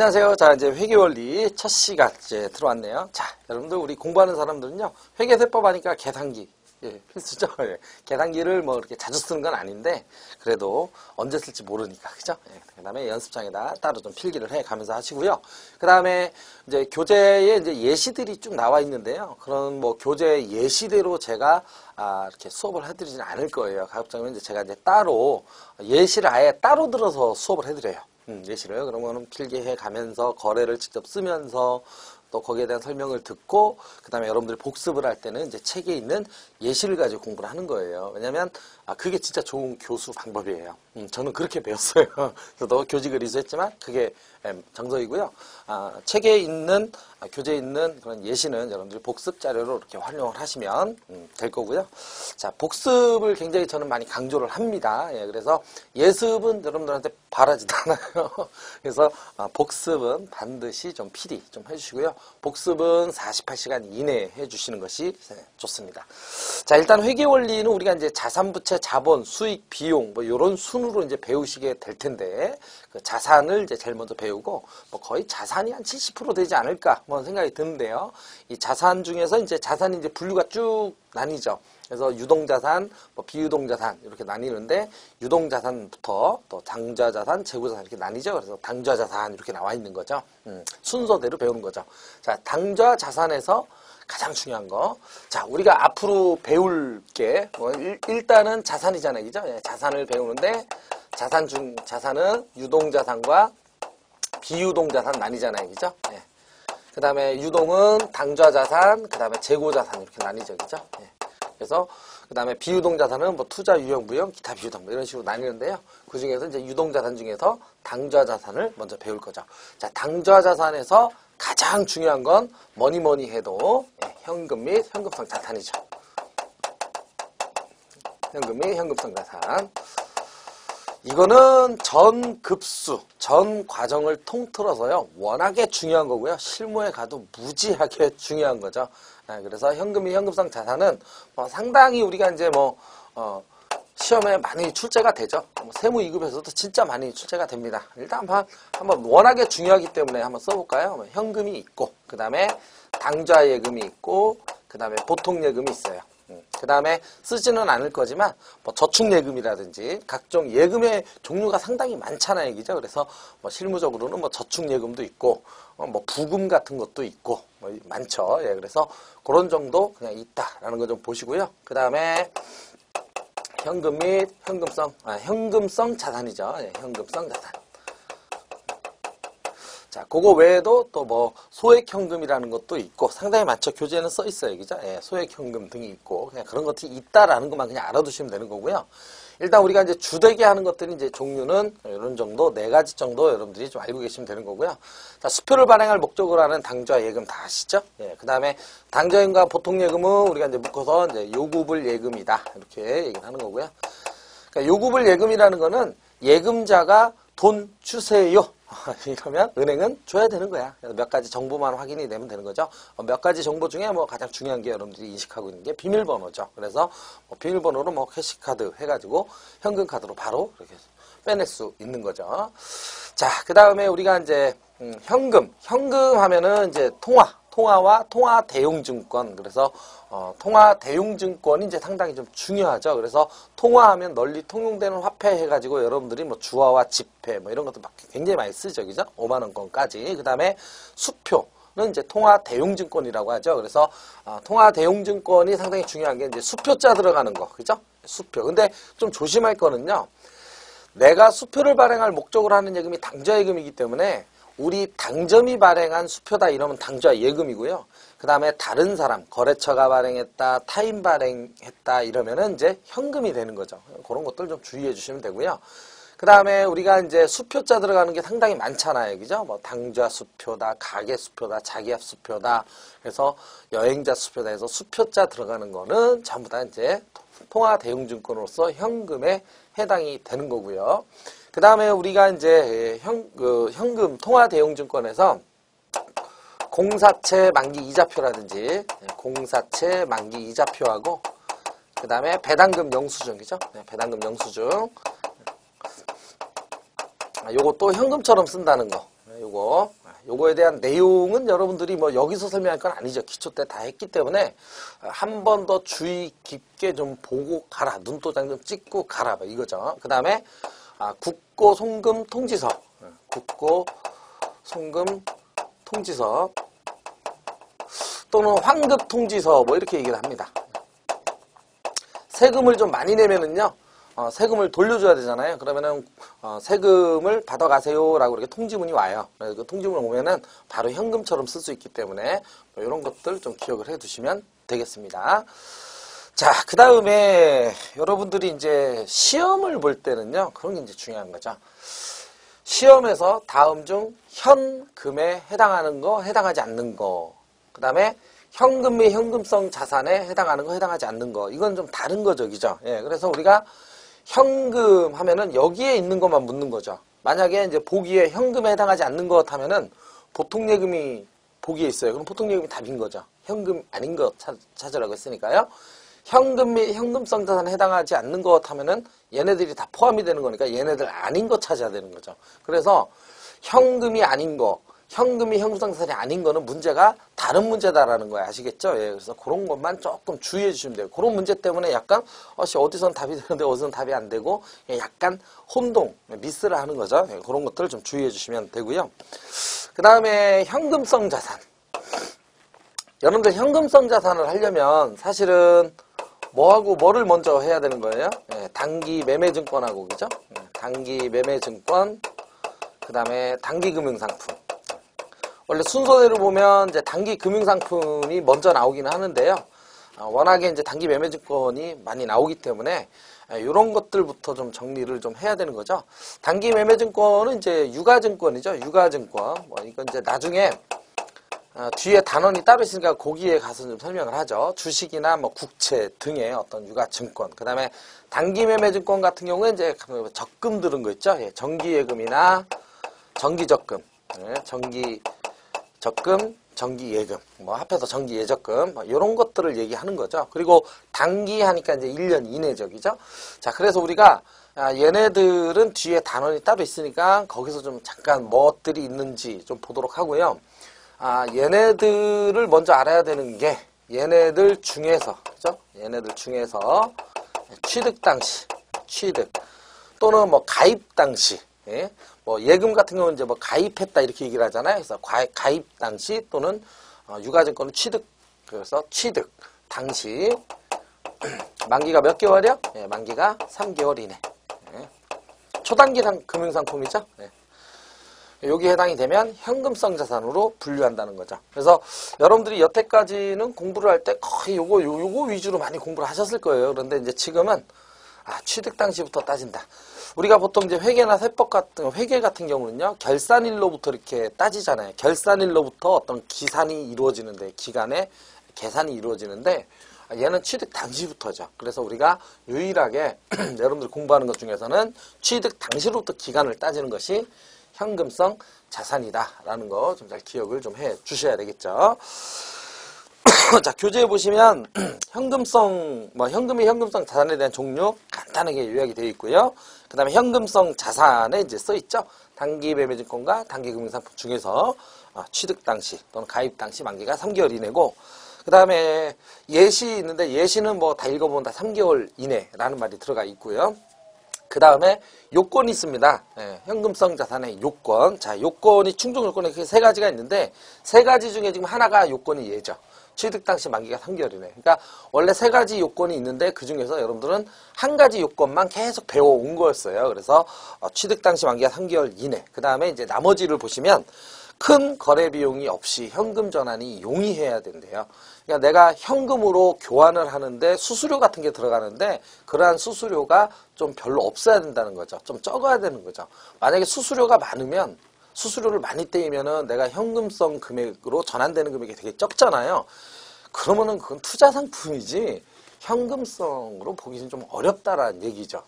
안녕하세요. 자, 이제 회계원리 첫 시간 이제 들어왔네요. 자, 여러분들 우리 공부하는 사람들은요, 회계세법 하니까 계산기, 필수죠. 계산기를 뭐 이렇게 자주 쓰는 건 아닌데, 그래도 언제 쓸지 모르니까, 그죠? 그 다음에 연습장에다 따로 좀 필기를 해 가면서 하시고요. 그 다음에 이제 교재에 이제 예시들이 쭉 나와 있는데요. 그런 뭐 교재 예시대로 제가 이렇게 수업을 해드리지는 않을 거예요. 가급적이면 이제 제가 이제 따로 예시를 아예 따로 들어서 수업을 해드려요. 예시를. 그러면 필기해 가면서 거래를 직접 쓰면서 또 거기에 대한 설명을 듣고 그 다음에 여러분들이 복습을 할 때는 이제 책에 있는 예시를 가지고 공부를 하는 거예요. 왜냐면 그게 진짜 좋은 교수 방법이에요. 저는 그렇게 배웠어요. 저도 교직을 이수했지만 그게 정석이고요. 책에 있는 교재에 있는 그런 예시는 여러분들이 복습 자료로 이렇게 활용을 하시면 될 거고요. 자, 복습을 굉장히 저는 많이 강조를 합니다. 그래서 예습은 여러분들한테 바라지도 않아요. 그래서 복습은 반드시 좀 필히 좀 해주시고요. 복습은 48시간 이내에 해주시는 것이 좋습니다. 자, 일단 회계원리는 우리가 이제 자산부채, 자본, 수익, 비용 뭐 이런 순으로 이제 배우시게 될 텐데 그 자산을 이제 제일 먼저 배우고 뭐 거의 자산이 한 70% 되지 않을까 뭐 생각이 드는데요. 이 자산 중에서 이제 자산이 이제 분류가 쭉 나뉘죠. 그래서 유동자산, 뭐 비유동자산 이렇게 나뉘는데 유동자산부터 또 당좌자산, 재고자산 이렇게 나뉘죠. 그래서 당좌자산 이렇게 나와 있는 거죠. 순서대로 배우는 거죠. 자, 당좌자산에서 가장 중요한 거. 자, 우리가 앞으로 배울 게 뭐 일단은 자산이잖아요. 그죠? 자산을 배우는데 자산은 유동자산과 비유동자산 나뉘잖아요. 그죠? 그 다음에 유동은 당좌자산, 그 다음에 재고자산 이렇게 나뉘죠. 그죠? 그래서 그 다음에 비유동자산은 뭐 투자, 유형, 무형, 기타 비유동 뭐 이런 식으로 나뉘는데요. 그 중에서 이제 유동자산 중에서 당좌자산을 먼저 배울 거죠. 자, 당좌자산에서 가장 중요한 건 뭐니 해도 현금 및 현금성 자산이죠. 현금 및 현금성 자산. 이거는 전 급수, 전 과정을 통틀어서요. 워낙에 중요한 거고요. 실무에 가도 무지하게 중요한 거죠. 그래서 현금 및 현금성 자산은 뭐 상당히 우리가 이제 뭐 시험에 많이 출제가 되죠. 세무 2급에서도 진짜 많이 출제가 됩니다. 일단 한번 워낙에 중요하기 때문에 한번 써볼까요? 현금이 있고, 그 다음에 당좌예금이 있고, 그 다음에 보통예금이 있어요. 그 다음에 쓰지는 않을 거지만 뭐 저축예금이라든지 각종 예금의 종류가 상당히 많잖아요. 그죠? 그래서 뭐 실무적으로는 뭐 저축예금도 있고 뭐 부금 같은 것도 있고 뭐 많죠. 그래서 그런 정도 그냥 있다라는 거 좀 보시고요. 그 다음에 현금 및 현금성 자산이죠. 현금성 자산. 자, 그거 외에도 또 뭐 소액현금이라는 것도 있고 상당히 많죠. 교재에는 써 있어요. 그죠? 소액현금 등이 있고 그냥 그런 것들이 있다라는 것만 그냥 알아두시면 되는 거고요. 일단 우리가 이제 주되게 하는 것들이 이제 종류는 이런 정도, 4가지 정도 여러분들이 좀 알고 계시면 되는 거고요. 자, 수표를 발행할 목적으로 하는 당좌 예금 다 아시죠? 그 다음에 당좌예금과 보통예금은 우리가 이제 묶어서 이제 요구불 예금이다. 이렇게 얘기를 하는 거고요. 그러니까 요구불 예금이라는 거는 예금자가 돈 주세요. 이러면 은행은 줘야 되는 거야. 그래서 몇 가지 정보만 확인이 되면 되는 거죠. 몇 가지 정보 중에 뭐 가장 중요한 게 여러분들이 인식하고 있는 게 비밀번호죠. 그래서 뭐 비밀번호로 뭐 캐시카드 해가지고 현금카드로 바로 이렇게 빼낼 수 있는 거죠. 자, 그 다음에 우리가 이제 현금 하면은 이제 통화와 통화 대용증권. 그래서 통화 대용증권이 이제 상당히 좀 중요하죠. 그래서 통화하면 널리 통용되는 화폐 해가지고 여러분들이 뭐 주화와 지폐 뭐 이런 것도 굉장히 많이 쓰죠. 그죠? 5만 원권까지. 그 다음에 수표는 이제 통화 대용증권이라고 하죠. 그래서 통화 대용증권이 상당히 중요한 게 이제 수표자 들어가는 거. 그죠? 수표. 근데 좀 조심할 거는요. 내가 수표를 발행할 목적으로 하는 예금이 당좌예금이기 때문에 우리 당점이 발행한 수표다 이러면 당좌예금이고요. 그 다음에 다른 사람, 거래처가 발행했다, 타인 발행했다 이러면은 이제 현금이 되는 거죠. 그런 것들 좀 주의해 주시면 되고요. 그 다음에 우리가 이제 수표자 들어가는 게 상당히 많잖아요. 그죠? 뭐 당좌 수표다, 가계 수표다, 자기합 수표다. 그래서 여행자 수표다 해서 수표자 들어가는 거는 전부 다 이제 통화 대용증권으로서 현금에 해당이 되는 거고요. 그 다음에 우리가 이제 현금 통화 대용증권에서 공사채 만기 이자표라든지 공사채 만기 이자표하고 그 다음에 배당금 영수증이죠. 배당금 영수증. 요것도 현금처럼 쓴다는 거. 요거에 대한 내용은 여러분들이 뭐 여기서 설명할 건 아니죠. 기초 때 다 했기 때문에 한 번 더 주의 깊게 좀 보고 가라. 눈도장 좀 찍고 가라. 뭐 이거죠. 그 다음에 국고 송금 통지서. 국고 송금 통지서 또는 환급 통지서 뭐 이렇게 얘기를 합니다. 세금을 좀 많이 내면은요. 세금을 돌려줘야 되잖아요. 그러면은 세금을 받아가세요 라고 이렇게 통지문이 와요. 그래서 그 통지문을 오면은 바로 현금처럼 쓸 수 있기 때문에 뭐 이런 것들 좀 기억을 해 두시면 되겠습니다. 자, 그 다음에 여러분들이 이제 시험을 볼 때는요. 그런 게 이제 중요한 거죠. 시험에서 다음 중 현금에 해당하는 거, 해당하지 않는 거. 그 다음에 현금 및 현금성 자산에 해당하는 거, 해당하지 않는 거. 이건 좀 다른 거죠. 그죠? 예, 그래서 우리가 현금 하면은 여기에 있는 것만 묻는 거죠. 만약에 이제 보기에 현금에 해당하지 않는 것 하면은 보통예금이 보기에 있어요. 그럼 보통예금이 답인 거죠. 현금 아닌 것 찾으라고 했으니까요. 현금 및 현금성 자산에 해당하지 않는 것 하면은 얘네들이 다 포함이 되는 거니까 얘네들 아닌 것 찾아야 되는 거죠. 그래서 현금이 아닌 거, 현금이 현금성 자산이 아닌 거는 문제가 다른 문제다라는 거예요. 아시겠죠? 예, 그래서 그런 것만 조금 주의해 주시면 돼요. 그런 문제 때문에 약간 어디선 답이 되는데 어디선 답이 안 되고 약간 혼동, 미스를 하는 거죠. 예, 그런 것들을 좀 주의해 주시면 되고요. 그 다음에 현금성 자산. 여러분들 현금성 자산을 하려면 사실은 뭐하고 뭐를 먼저 해야 되는 거예요? 예, 단기 매매증권하고 그죠? 예, 단기 매매증권, 그 다음에 단기 금융상품. 원래 순서대로 보면 이제 단기 금융상품이 먼저 나오기는 하는데요. 워낙에 이제 단기 매매증권이 많이 나오기 때문에 이런 것들부터 좀 정리를 좀 해야 되는 거죠. 단기 매매증권은 이제 유가증권이죠. 유가증권. 뭐 이건 이제 나중에 뒤에 단원이 따로 있으니까 거기에 가서 좀 설명을 하죠. 주식이나 뭐 국채 등의 어떤 유가증권. 그 다음에 단기 매매증권 같은 경우에 이제 적금 들은 거 있죠. 예, 정기예금이나 정기적금. 예, 정기적금, 정기예금, 뭐 합해서 정기예적금, 뭐 이런 것들을 얘기하는 거죠. 그리고 단기 하니까 이제 1년 이내적이죠. 자, 그래서 우리가 얘네들은 뒤에 단원이 따로 있으니까 거기서 좀 잠깐 뭐들이 있는지 좀 보도록 하고요. 얘네들을 먼저 알아야 되는 게 얘네들 중에서, 그죠? 얘네들 중에서 취득 당시, 취득 또는 뭐 가입 당시, 예? 뭐 예금 같은 경우는 이제 뭐 가입했다 이렇게 얘기를 하잖아요. 그래서 가입 당시 또는 유가증권은 취득, 그래서 취득 당시 만기가 몇 개월이요? 예, 만기가 3개월 이내. 예. 초단기 금융상품이죠. 예. 여기 해당이 되면 현금성 자산으로 분류한다는 거죠. 그래서 여러분들이 여태까지는 공부를 할 때 거의 요거 위주로 많이 공부를 하셨을 거예요. 그런데 이제 지금은 취득 당시부터 따진다. 우리가 보통 이제 회계나 세법 같은 회계 같은 경우는요, 결산일로부터 이렇게 따지잖아요. 결산일로부터 어떤 기산이 이루어지는데 기간에 계산이 이루어지는데 얘는 취득 당시부터죠. 그래서 우리가 유일하게 여러분들 공부하는 것 중에서는 취득 당시로부터 기간을 따지는 것이 현금성 자산이다라는 거 좀 잘 기억을 좀 해 주셔야 되겠죠. 자, 교재에 보시면 현금성, 현금이 현금성 자산에 대한 종류 간단하게 요약이 되어 있고요. 그 다음에 현금성 자산에 이제 써 있죠. 단기 매매증권과 단기 금융상품 중에서 취득 당시 또는 가입 당시 만기가 3개월 이내고, 그 다음에 예시 있는데 예시는 뭐 다 읽어보면 다 3개월 이내라는 말이 들어가 있고요. 그 다음에 요건이 있습니다. 예, 현금성 자산의 요건. 자, 요건이 충족 요건이 세 가지가 있는데 세 가지 중에 지금 하나가 요건이 얘죠. 취득 당시 만기가 3개월이네. 그러니까 원래 세 가지 요건이 있는데 그 중에서 여러분들은 한 가지 요건만 계속 배워온 거였어요. 그래서 취득 당시 만기가 3개월 이내. 그 다음에 이제 나머지를 보시면 큰 거래 비용이 없이 현금 전환이 용이해야 된대요. 그러니까 내가 현금으로 교환을 하는데 수수료 같은 게 들어가는데 그러한 수수료가 좀 별로 없어야 된다는 거죠. 좀 적어야 되는 거죠. 만약에 수수료가 많으면 수수료를 많이 떼이면은 내가 현금성 금액으로 전환되는 금액이 되게 적잖아요. 그러면은 그건 투자 상품이지 현금성으로 보기는 좀 어렵다라는 얘기죠.